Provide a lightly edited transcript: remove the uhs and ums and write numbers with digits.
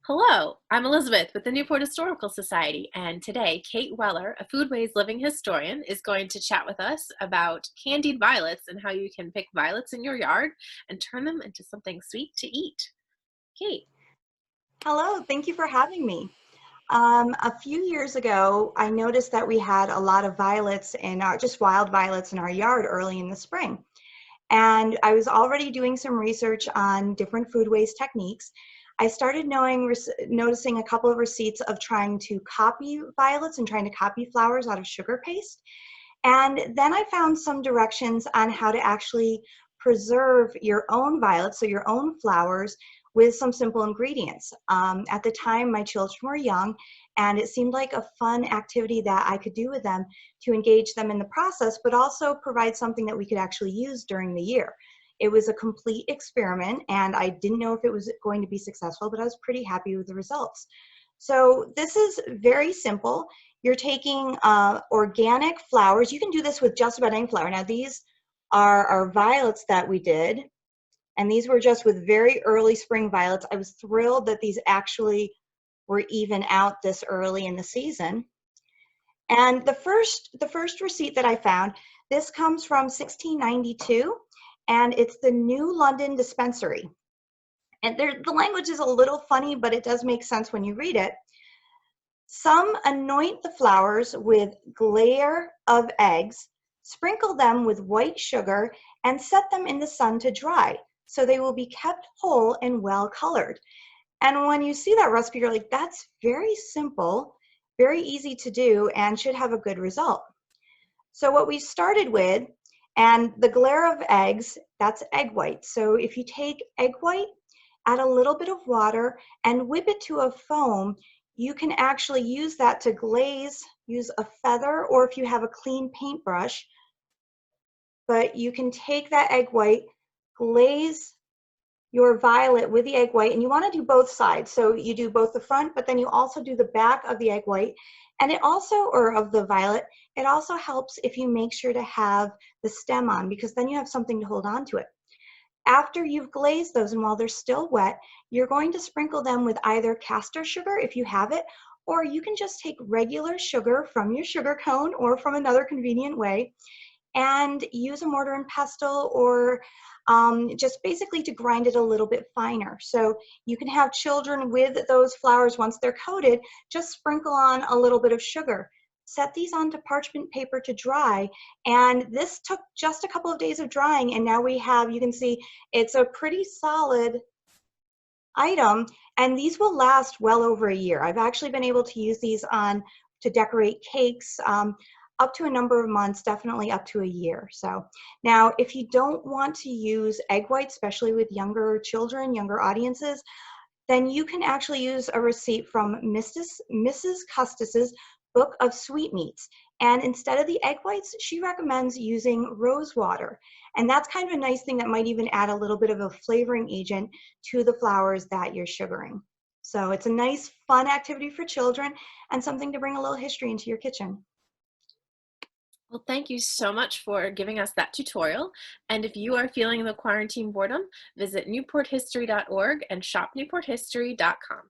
Hello, I'm Elizabeth with the Newport Historical Society, and today Kate Weller, a Foodways living historian, is going to chat with us about candied violets and how you can pick violets in your yard and turn them into something sweet to eat. Kate. Hello, thank you for having me. A few years ago, I noticed that we had a lot of violets in our, just wild violets in our yard early in the spring. And I was already doing some research on different food waste techniques. I started noticing a couple of receipts of trying to copy violets and trying to copy flowers out of sugar paste. And then I found some directions on how to actually preserve your own violets, so your own flowers, with some simple ingredients. At the time, my children were young, and it seemed like a fun activity that I could do with them to engage them in the process, but also provide something that we could actually use during the year. It was a complete experiment, and I didn't know if it was going to be successful, but I was pretty happy with the results. So this is very simple. You're taking organic flowers. You can do this with just about any flower. Now these are our violets that we did, and these were just with very early spring violets. I was thrilled that these actually were even out this early in the season. And the first receipt that I found, this comes from 1692, and it's the New London Dispensary. And the language is a little funny, but it does make sense when you read it. Some anoint the flowers with glare of eggs, sprinkle them with white sugar, and set them in the sun to dry, so they will be kept whole and well colored. And when you see that recipe, you're like, that's very simple, very easy to do, and should have a good result. So what we started with, and the glare of eggs, that's egg white. So if you take egg white, add a little bit of water, and whip it to a foam, you can actually use that to glaze, use a feather, or if you have a clean paintbrush, but you can take that egg white, glaze your violet with the egg white, and you want to do both sides. So you do both the front, but then you also do the back of the egg white, and it also, or of the violet, it also helps if you make sure to have the stem on, because then you have something to hold on to it. After you've glazed those, and while they're still wet, you're going to sprinkle them with either caster sugar if you have it, or you can just take regular sugar from your sugar cone or from another convenient way and use a mortar and pestle, or just basically to grind it a little bit finer. So you can have children with those flowers, once they're coated, just sprinkle on a little bit of sugar. Set these onto parchment paper to dry, and this took just a couple of days of drying, and now we have, you can see, it's a pretty solid item, and these will last well over a year. I've actually been able to use these on to decorate cakes, up to a number of months, definitely up to a year. So now, if you don't want to use egg white, especially with younger children, younger audiences, then you can actually use a receipt from Mrs. Custis's Book of Sweetmeats. And instead of the egg whites, she recommends using rose water. And that's kind of a nice thing that might even add a little bit of a flavoring agent to the flowers that you're sugaring. So it's a nice, fun activity for children and something to bring a little history into your kitchen. Well, thank you so much for giving us that tutorial. And if you are feeling the quarantine boredom, visit newporthistory.org and shopnewporthistory.com.